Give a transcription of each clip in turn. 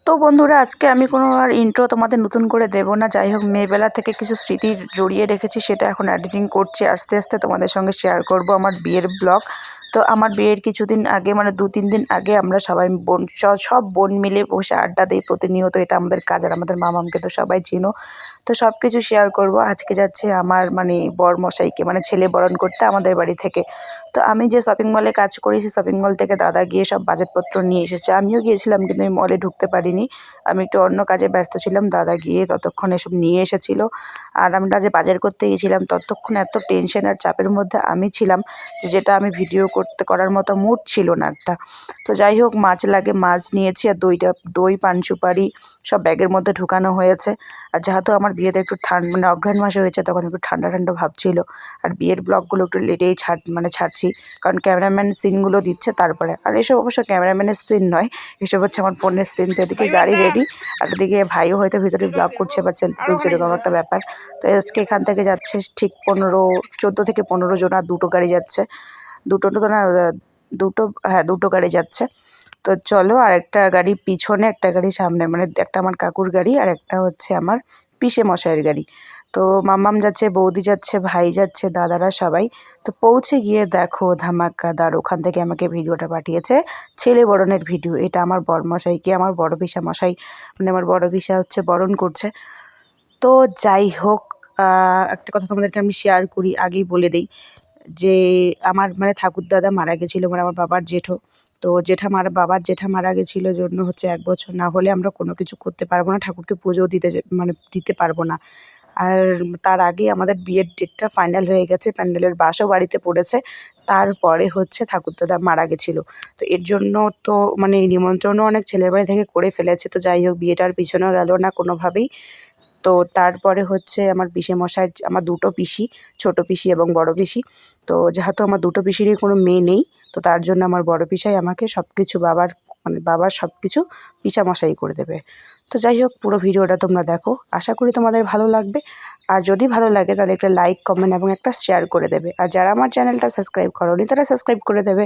তো বন্ধুরা, আজকে আমি কোনো আর ইন্ট্রো তোমাদের নতুন করে দেব না। যাই হোক, মেয়েবেলা থেকে কিছু স্মৃতি জড়িয়ে রেখেছি, সেটা এখন এডিটিং করছি। আস্তে আস্তে তোমাদের সঙ্গে শেয়ার করব আমার বিয়ের ব্লগ। তো আমার বিয়ের কিছুদিন আগে, মানে 2-3 দিন আগে, আমরা সবাই সব বোন মিলে বসে আড্ডা দিই প্রতিনিয়ত। এটা আমাদের কাজ। আর আমাদের মামামকে তো সবাই চিনো। তো সব কিছু শেয়ার করব। আজকে যাচ্ছে আমার বরমশাইকে, ছেলে বরণ করতে আমাদের বাড়ি থেকে। তো আমি যে শপিং মলে কাজ করি, সেই শপিং মল থেকে দাদা গিয়ে সব বাজেটপত্র নিয়ে এসেছে। আমিও গিয়েছিলাম, কিন্তু আমি মলে ঢুকতে পারিনি। আমি একটু অন্য কাজে ব্যস্ত ছিলাম। দাদা গিয়ে ততক্ষণ এসব নিয়ে এসেছিল। আর আমরা যে বাজার করতে গিয়েছিলাম, ততক্ষণ এত টেনশন আর চাপের মধ্যে আমি ছিলাম যেটা আমি ভিডিও করার মতো মুড ছিল না একটা। তো যাই হোক, মাছ লাগে, মাছ নিয়েছি। আর দই, পান সুপারি সব ব্যাগের মধ্যে ঢুকানো হয়েছে। আর যেহেতু আমার বিয়েতে একটু অঘ্রাণ মাসে হয়েছে, তখন একটু ঠান্ডা ঠান্ডা ভাব ছিল। আর বিয়ের ব্লগগুলো একটু লেটেই ছাড়ছি, কারণ ক্যামেরাম্যান সিনগুলো দিচ্ছে তারপরে। আর এসব অবশ্য ক্যামেরাম্যানের সিন নয়, এসব হচ্ছে আমার ফোনের সিন। তো এদিকে গাড়ি রেডি, আর এদিকে ভাইও হয়তো ভিতরে ব্লগ করছে বা সেলফি তুলছে, এরকম একটা ব্যাপার। তো আজকে এখান থেকে যাচ্ছে ঠিক 14 থেকে 15 জন। আর দুটো গাড়ি যাচ্ছে, দুটো তো না, দুটো, হ্যাঁ দুটো গাড়ি যাচ্ছে। তো চলো, আর একটা গাড়ি পিছনে, একটা গাড়ি সামনে, একটা আমার কাকুর গাড়ি আর একটা হচ্ছে আমার পিসে মশাইয়ের গাড়ি। তো মাম্মাম যাচ্ছে, বৌদি যাচ্ছে, ভাই যাচ্ছে, দাদারা সবাই। তো পৌঁছে গিয়ে দেখো ধামাকাদার, ওখান থেকে আমাকে ভিডিওটা পাঠিয়েছে, ছেলে বরণের ভিডিও। এটা আমার বরমশাইকে আমার বড় পিসা মশাই, আমার বড় পিসা হচ্ছে বরণ করছে। তো যাই হোক, একটা কথা তোমাদেরকে আমি শেয়ার করি, আগেই বলে দিই যে আমার ঠাকুরদাদা মারা গেছিলো, আমার বাবার জেঠো। তো বাবার জেঠা মারা গেছিলো জন্য হচ্ছে 1 বছর না হলে আমরা কোনো কিছু করতে পারবো না, ঠাকুরকে পুজোও দিতে পারবো না। আর তার আগেই আমাদের বিয়ের ডেটটা ফাইনাল হয়ে গেছে, প্যান্ডেলের বাসও বাড়িতে পড়েছে। তারপরে হচ্ছে ঠাকুরদাদা মারা গেছিলো। তো এর জন্য তো এই নিমন্ত্রণও অনেক ছেলের বাড়ি থেকে করে ফেলেছে। তো যাই হোক, বিয়েটার পিছনেও গেল না কোনোভাবেই। তো তারপরে হচ্ছে আমার পিসেমশাই, আমার দুটো পিসি, ছোটো পিসি এবং বড় পিসি। তো যেহেতু আমার দুটো পিসিরই কোনো মেয়ে নেই, তো তার জন্য আমার বড় পিসাই আমাকে সব কিছু বাবার সব কিছু পিসামশাই করে দেবে। তো যাই হোক, পুরো ভিডিওটা তোমরা দেখো, আশা করি তোমাদের ভালো লাগবে। আর যদি ভালো লাগে তাহলে একটা লাইক, কমেন্ট এবং একটা শেয়ার করে দেবে। আর যারা আমার চ্যানেলটা সাবস্ক্রাইব করোনি, তারা সাবস্ক্রাইব করে দেবে।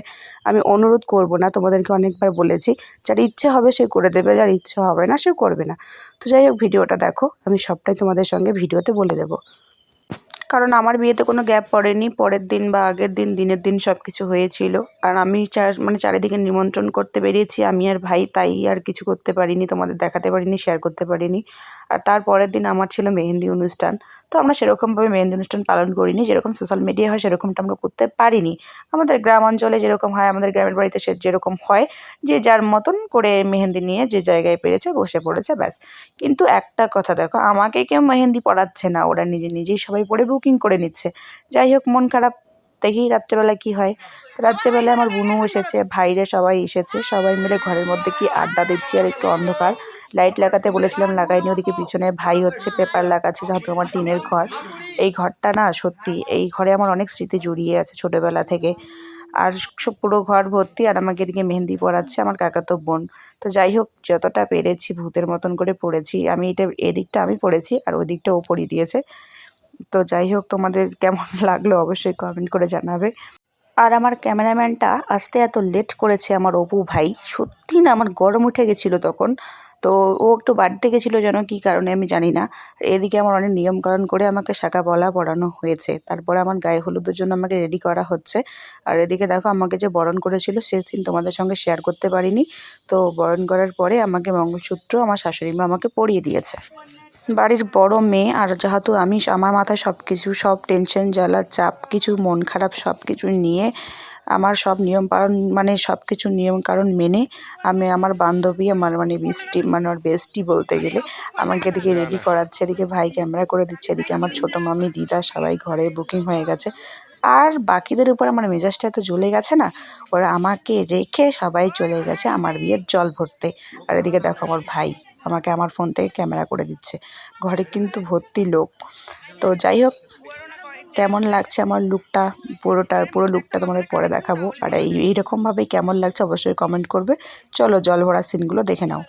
আমি অনুরোধ করব না, তোমাদেরকে অনেকবার বলেছি, যার ইচ্ছে হবে সে করে দেবে, যার ইচ্ছে হবে না সে করবে না। তো যাই হোক, ভিডিওটা দেখো, আমি সবটাই তোমাদের সঙ্গে ভিডিওতে বলে দেবো। কারণ আমার বিয়েতে কোনো গ্যাপ পড়েনি, পরের দিন বা আগের দিন, দিনের দিন সব কিছু হয়েছিল। আর আমি চারিদিকে নিমন্ত্রণ করতে বেরিয়েছি আমি আর ভাই, তাই আর কিছু করতে পারিনি, তোমাদের দেখাতে পারিনি, শেয়ার করতে পারিনি। আর তার পরের দিন আমার ছিল মেহেন্দি অনুষ্ঠান। তো আমরা সেরকমভাবে মেহেন্দি অনুষ্ঠান পালন করিনি, যেরকম সোশ্যাল মিডিয়ায় হয় সেরকমটা আমরা করতে পারিনি। আমাদের গ্রাম অঞ্চলে যেরকম হয়, আমাদের গ্রামের বাড়িতে যেরকম হয়, যে যার মতন করে মেহেন্দি নিয়ে যে জায়গায় পেরেছে বসে পড়েছে, ব্যাস। কিন্তু একটা কথা দেখো, আমাকে কেউ মেহেন্দি পরাচ্ছে না, ওরা নিজেই সবাই পরে বুকিং করে নিচ্ছে। যাই হোক, মন খারাপ। দেখি রাত্রেবেলা কি হয়। রাত্রেবেলায় আমার বোনও এসেছে, ভাইরা সবাই এসেছে, সবাই মিলে ঘরের মধ্যে কি আড্ডা দিচ্ছি। আর একটু অন্ধকার, লাইট লাগাতে বলেছিলাম, লাগাইনি। ওদিকে পিছনে ভাই হচ্ছে পেপার লাগাচ্ছে, যেহেতু আমার টিনের ঘর। এই ঘরটা না, সত্যি এই ঘরে আমার অনেক স্মৃতি জড়িয়ে আছে ছোটোবেলা থেকে। আর সব পুরো ঘর ভর্তি। আর আমাকে এদিকে মেহেন্দি পরাচ্ছে আমার কাকাতো বোন। তো যাই হোক, যতটা পেরেছি ভূতের মতন করে পড়েছি আমি। এদিকটা আমি পড়েছি আর ওই দিকটা ও পরিয়ে দিয়েছে। তো যাই হোক, তোমাদের কেমন লাগলো অবশ্যই কমেন্ট করে জানাবে। আর আমার ক্যামেরাম্যানটা আসতে এত লেট করেছে, আমার অপু ভাই, সত্যি না আমার গরম উঠে গেছিলো তখন। তো ও একটু বাড়িতে গেছিলো, যেন কী কারণে আমি জানি না। এদিকে আমার অনেক নিয়মকানুন করে আমাকে শাঁখা পলা পরানো হয়েছে, তারপরে আমার গায়ে হলুদের জন্য আমাকে রেডি করা হচ্ছে। আর এদিকে দেখো, আমাকে যে বরণ করেছিল সে সিন তোমাদের সঙ্গে শেয়ার করতে পারিনি। তো বরণ করার পরে আমাকে মঙ্গলসূত্র আমার শাশুড়ি মা আমাকে পরিয়ে দিয়েছে। বাড়ির বড় মেয়ে, আর যেহেতু আমার মাথায় সব টেনশন, জ্বালা, চাপ, কিছু মন খারাপ সব কিছু নিয়ে আমার সব নিয়ম পালন, সব কিছু নিয়মকানুন মেনে আমি আমার বান্ধবী, আমার আমার বেস্টি বলতে গেলে, আমাকে এদিকে রেডি করাচ্ছে, এদিকে ভাই ক্যামেরা করে দিচ্ছে, এদিকে আমার ছোটো মামি, দিদা সবাই ঘরে বুকিং হয়ে গেছে। আর বাকিদের উপর আমার মেজাজটা এত জ্বলে গেছে না, ওরা আমাকে রেখে সবাই চলে গেছে আমার বিয়ের জল ভরতে। আর এদিকে দেখো, আমার ভাই আমাকে আমার ফোন থেকে ক্যামেরা করে দিচ্ছে, ঘরে কিন্তু ভর্তি লোক। তো যাই হোক, কেমন লাগছে আমার লুকটা, পুরো লুকটা তোমাদের পরে দেখাবো। আর এইরকমভাবেই কেমন লাগছে অবশ্যই কমেন্ট করবে। চলো, জল ভরা সিনগুলো দেখে নাও।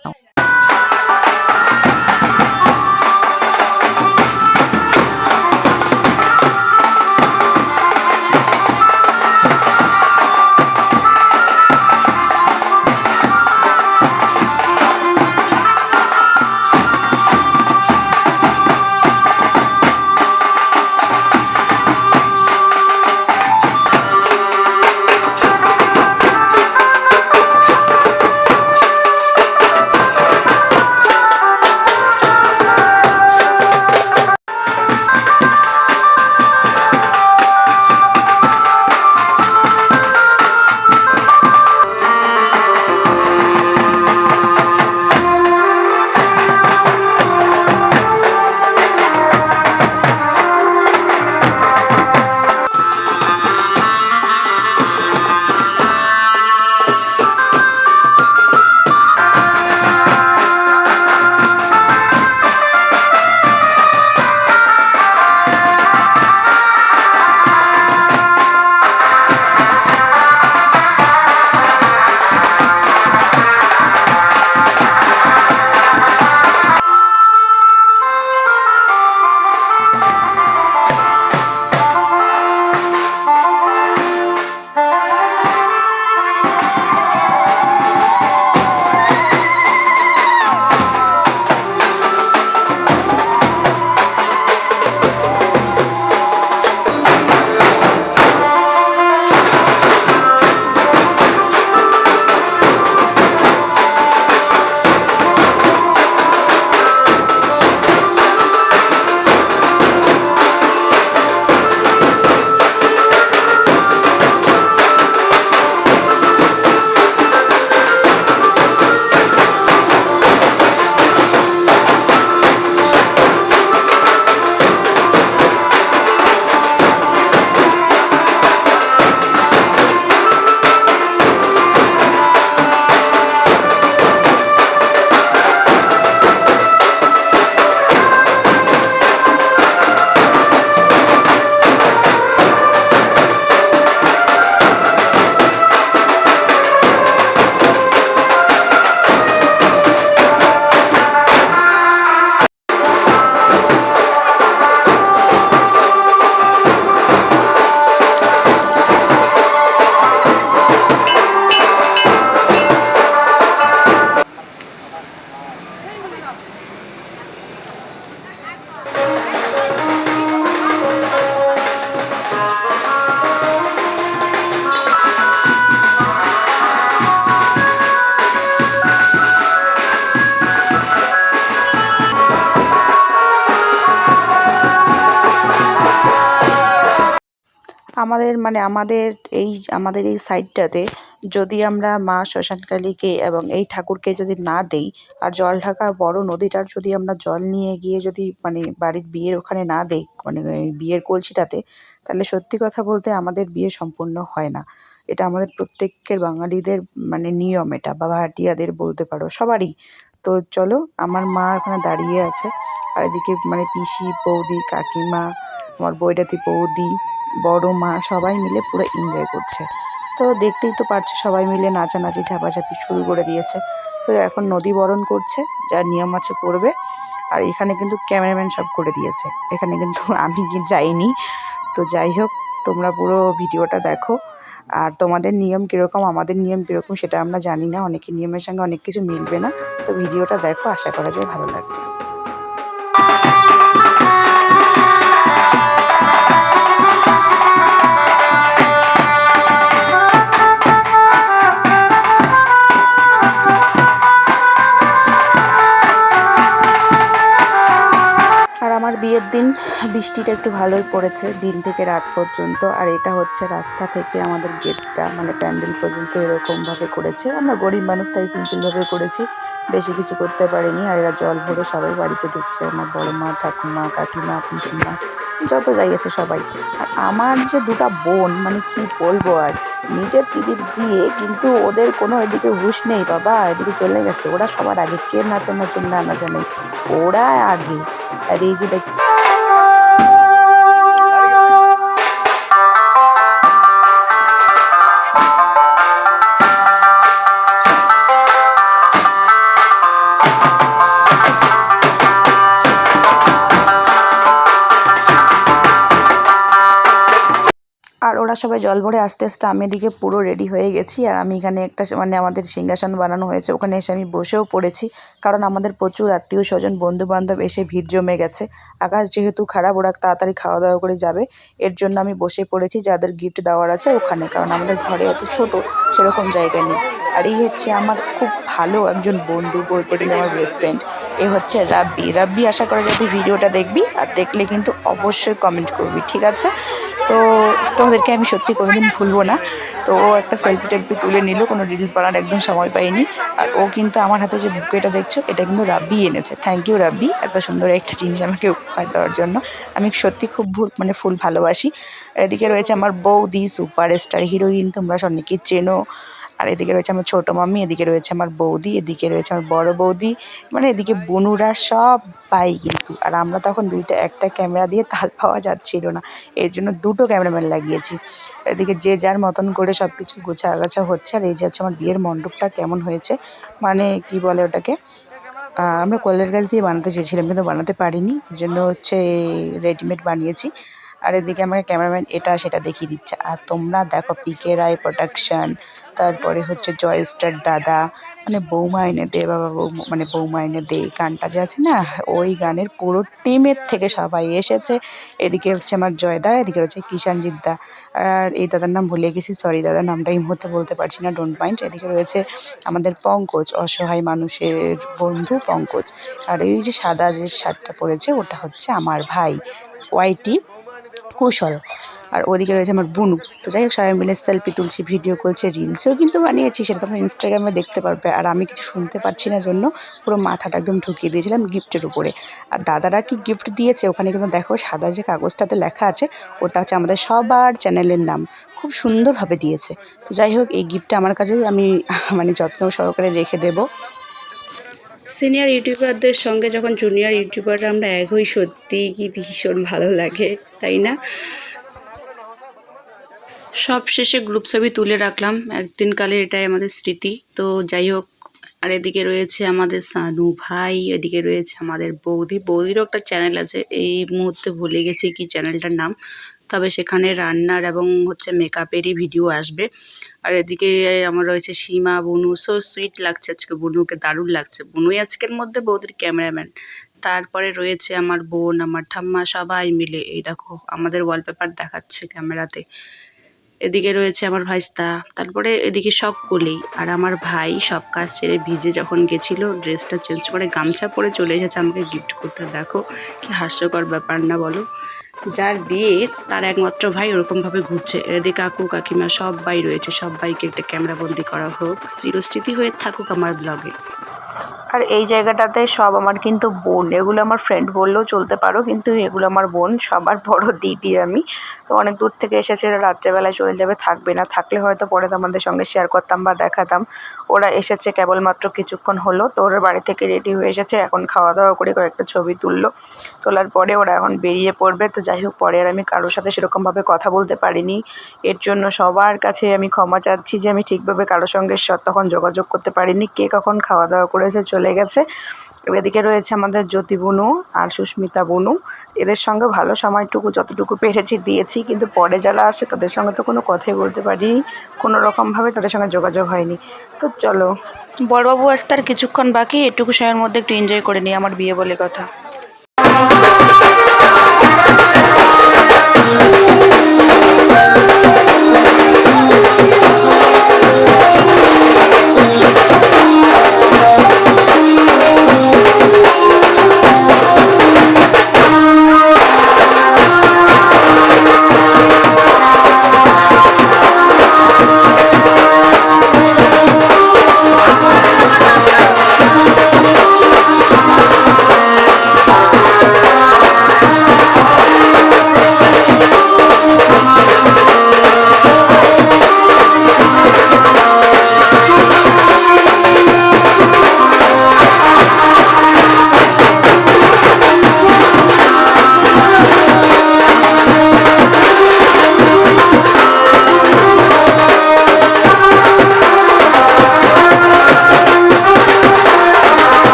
আমাদের এই সাইডটাতে যদি আমরা মা শ্মশানকালীকে এবং এই ঠাকুরকে যদি না দেই, আর জল ঢাকা বড় নদীটার যদি আমরা জল নিয়ে গিয়ে যদি বাড়ির বিয়ের ওখানে না দেই, এই বিয়ের কলসিটাতে, তাহলে সত্যি কথা বলতে আমাদের বিয়ে সম্পূর্ণ হয় না। এটা আমাদের প্রত্যেকের বাঙালিদের নিয়ম, এটা বা ভাটিয়াদের বলতে পারো, সবারই। তো চলো, আমার মা ওখানে দাঁড়িয়ে আছে, আর এদিকে পিসি, বৌদি, কাকিমা, আমার বৈরাতি বৌদি, বড় মা সবাই মিলে পুরো এনজয় করছে। তো দেখতেই তো পারছো, সবাই মিলে নাচানাচি ঝাপাঝাপি শুরু করে দিয়েছে। তো এখন নদী বরণ করছে, যার নিয়ম আছে করবে। আর এখানে কিন্তু ক্যামেরাম্যান সব করে দিয়েছে, এখানে কিন্তু আমি যাইনি। তো যাই হোক, তোমরা পুরো ভিডিওটা দেখো। আর তোমাদের নিয়ম কীরকম, আমাদের নিয়ম কীরকম সেটা আমরা জানি না, অনেকের নিয়মের সঙ্গে অনেক কিছু মিলবে না। তো ভিডিওটা দেখো, আশা করা যায় ভালো লাগবে। আমার বিয়ের দিন বৃষ্টিটা একটু ভালোই পড়েছে, দিন থেকে রাত পর্যন্ত। আর এটা হচ্ছে রাস্তা থেকে আমাদের গেটটা, প্যান্ডেল পর্যন্ত এরকমভাবে করেছে। আমরা গরিব মানুষ, তাই সিম্পলভাবে করেছি, বেশি কিছু করতে পারিনি। আর এরা জল ভরে সবাই বাড়িতে ঢুকছে, আমার বড় মা, ঠাকুমা, কাকিমা, পিসিমা, যত যাই আছে সবাই। আর আমার যে দুটা বোন, কি বলবো আর, নিজের দিদির বিয়ে, কিন্তু ওদের কোনো এদিকে হুঁশ নেই বাবা, এদিকে চলে গেছে। ওরা সবার আগে, কে নাচে নতুন না নাচে নেই, ওরা আগে। আর এই যে দেখ, আর ওরা সবাই জল ভরে আস্তে আস্তে, আমি এদিকে পুরো রেডি হয়ে গেছি। আর আমি এখানে একটা আমাদের সিংহাসন বানানো হয়েছে, ওখানে এসে আমি বসেও পড়েছি। কারণ আমাদের প্রচুর আত্মীয় স্বজন, বন্ধু বান্ধব এসে ভিড় জমে গেছে। আকাশ যেহেতু খারাপ, ওরা তাড়াতাড়ি খাওয়া দাওয়া করে যাবে, এর জন্য আমি বসে পড়েছি যাদের গিফট দেওয়ার আছে ওখানে। কারণ আমাদের ঘরে এত ছোট, সেরকম জায়গা নেই। আর এই হচ্ছে আমার খুব ভালো একজন বন্ধু, বলতে গেলে আমার বেস্ট ফ্রেন্ড। এ হচ্ছে রাব্বি। রাব্বি, আশা করা যায় তুই ভিডিওটা দেখবি, আর দেখলে কিন্তু অবশ্যই কমেন্ট করবি, ঠিক আছে? তো তোমাদেরকে আমি সত্যি কোনোদিন ভুলবো না। তো ও একটা সেলফি টেলফি তুলে নিল, কোনো রিলস বানানোর একদম সময় পাইনি। আর ও কিন্তু আমার হাতে যে বুকেটা দেখছো, এটা কিন্তু রাব্বি এনেছে। থ্যাংক ইউ রাব্বি, এত সুন্দর একটা জিনিস আমাকে উপহার দেওয়ার জন্য। আমি সত্যি খুব ফুল ভালোবাসি। এদিকে রয়েছে আমার বৌদি, সুপারস্টার হিরোইন, তোমরা অনেকেই চেনো। আর এদিকে রয়েছে আমার ছোটো মাম্মি, এদিকে রয়েছে আমার বৌদি, এদিকে রয়েছে আমার বড় বৌদি, এদিকে বনুরা সবাই কিন্তু। আর আমরা তখন একটা ক্যামেরা দিয়ে তাল পাওয়া যাচ্ছিল না, এর জন্য দুটো ক্যামেরাম্যান লাগিয়েছি। এদিকে যে যার মতন করে সব কিছু গোছা আগাছা হচ্ছে। আর এই যে হচ্ছে আমার বিয়ের মণ্ডপটা কেমন হয়েছে, কি বলে ওটাকে, আমরা কলের গাছ দিয়ে বানাতে চেয়েছিলাম, কিন্তু বানাতে পারিনি, এর জন্য হচ্ছে রেডিমেড বানিয়েছি। আর এদিকে আমাকে ক্যামেরাম্যান এটা সেটা দেখিয়ে দিচ্ছে। আর তোমরা দেখো, পিকে রায় প্রোডাকশন, তারপরে হচ্ছে জয়স্টার দাদা, বৌমা এনে দে বাবা, বৌমা এনে দে গানটা যে আছে না, ওই গানের পুরো টিমের থেকে সবাই এসেছে। এদিকে হচ্ছে আমার জয়দা, এদিকে হচ্ছে কিষাণজিৎ দা, আর এই দাদার নাম ভুলে গেছি, সরি দাদার নামটা এই মুহূর্তে বলতে পারছি না, ডোন্ট মাইন্ড। এদিকে রয়েছে আমাদের পঙ্কজ, অসহায় মানুষের বন্ধু পঙ্কজ। আর এই যে সাদা যে শার্টটা পরেছে, ওটা হচ্ছে আমার ভাই ওয়াইটি কৌশল। আর ওদিকে রয়েছে আমার বুনু। তো যাই হোক, সবাই মিলে সেলফি তুলছি, ভিডিও করছে, রিলসও কিন্তু বানিয়েছি, সেটা তোমরা ইনস্টাগ্রামে দেখতে পারবে। আর আমি কিছু শুনতে পারছি না জন্য পুরো মাথাটা একদম ঢুকিয়ে দিয়েছিলাম গিফটের উপরে। আর দাদারা কি গিফট দিয়েছে, ওখানে কিন্তু দেখো সাদা যে কাগজটাতে লেখা আছে, ওটা হচ্ছে আমাদের সবার চ্যানেলের নাম, খুব সুন্দরভাবে দিয়েছে। তো যাই হোক, এই গিফটটা আমার কাছে আমি যত্ন সহকারে রেখে দেবো। সিনিয়র ইউটিউবারদের সঙ্গে যখন জুনিয়র ইউটিউবাররা আমরা এক হই, সত্যিই কি ভীষণ ভালো লাগে, তাই না? সব শেষে গ্রুপ ছবি তুলে রাখলাম, একদিন কালের এটাই আমাদের স্মৃতি। তো যাই হোক, আর এদিকে রয়েছে আমাদের সানু ভাই, এদিকে রয়েছে আমাদের বৌদিরও একটা চ্যানেল আছে, এই মুহূর্তে ভুলে গেছি কি চ্যানেলটার নাম, তবে সেখানে রান্নার এবং হচ্ছে মেকআপেরই ভিডিও আসবে। আর এদিকে আমার রয়েছে সীমা, বুনু, সো সুইট লাগছে আজকে, বুনুকে দারুণ লাগছে, বুনুই আজকের মধ্যে বৌদির ক্যামেরাম্যান। তারপরে রয়েছে আমার বোন, আমার ঠাম্মা, সবাই মিলে এই দেখো আমাদের ওয়ালপেপার দেখাচ্ছে ক্যামেরাতে। এদিকে রয়েছে আমার ভাইস্তা, তারপরে এদিকে সব কোলেই। আর আমার ভাই সব কাজ ছেড়ে ভিজে যখন গেছিলো, ড্রেসটা চেঞ্জ করে গামছা পরে চলে এসেছে আমাকে গিফট করতে। দেখো কি হাস্যকর ব্যাপার না বলো? যার বিয়ে তার একমাত্র ভাই ওরকমভাবে ঘুরছে, এদিকে কাকু কাকিমা সবাই রয়েছে, সবাইকে একটা ক্যামেরা বন্দি করা হোক, চিরস্মৃতি হয়ে থাকুক আমার ব্লগে। আর এই জায়গাটাতে সব আমার কিন্তু বোন, এগুলো আমার ফ্রেন্ড বললেও চলতে পারো, কিন্তু এগুলো আমার বোন, সবার বড় দিদি আমি। তো অনেক দূর থেকে এসেছে, এরা রাত্রেবেলায় চলে যাবে, থাকবে না, থাকলে হয়তো পরে তোমাদের সঙ্গে শেয়ার করতাম বা দেখাতাম। ওরা এসেছে কেবলমাত্র কিছুক্ষণ হলো, তো ওরা বাড়ি থেকে রেডি হয়ে এসেছে, এখন খাওয়া দাওয়া করে কয়েকটা ছবি তুললো, তোলার পরে ওরা এখন বেরিয়ে পড়বে। তো যাই হোক, পরে আর আমি কারোর সাথে সেরকমভাবে কথা বলতে পারিনি, এর জন্য সবার কাছে আমি ক্ষমা চাচ্ছি যে আমি ঠিকভাবে কারোর সঙ্গে তখন যোগাযোগ করতে পারিনি, কে কখন খাওয়া দাওয়া করেছে চলে গেছে। এদিকে রয়েছে আমাদের জ্যোতি বুনু আর সুস্মিতা বুনু, এদের সঙ্গে ভালো সময়টুকু যতটুকু পেরেছি দিয়েছি, কিন্তু পরে যারা আসে তাদের সঙ্গে তো কোনো কথাই বলতে পারিনি, কোনো রকমভাবে তাদের সঙ্গে যোগাযোগ হয়নি। তো চলো, বড়বাবু আসতে আর কিছুক্ষণ বাকি, এটুকু সময়ের মধ্যে একটু এনজয় করে নিই, আমার বিয়ে বলে কথা।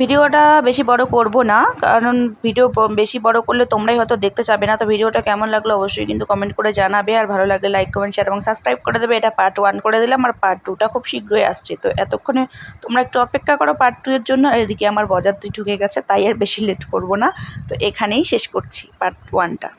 ভিডিওটা বেশি বড় করব না, কারণ ভিডিও বেশি বড় করলে তোমরাই হয়তো দেখতে চাবে না। তো ভিডিওটা কেমন লাগলো অবশ্যই কিন্তু কমেন্ট করে জানাবে, আর ভালো লাগলে লাইক কমেন্ট শেয়ার এবং সাবস্ক্রাইব করে দেবে। এটা পার্ট 1 করে দিলাম, আর পার্ট 2টা খুব শীঘ্রই আসছে, তো এতক্ষণে তোমরা একটু অপেক্ষা করো পার্ট 2 এর জন্য। আর এদিকে আমার বরযাত্রী ঢুকে গেছে, তাই আর বেশি লেট করব না, তো এখানেই শেষ করছি পার্ট 1টা।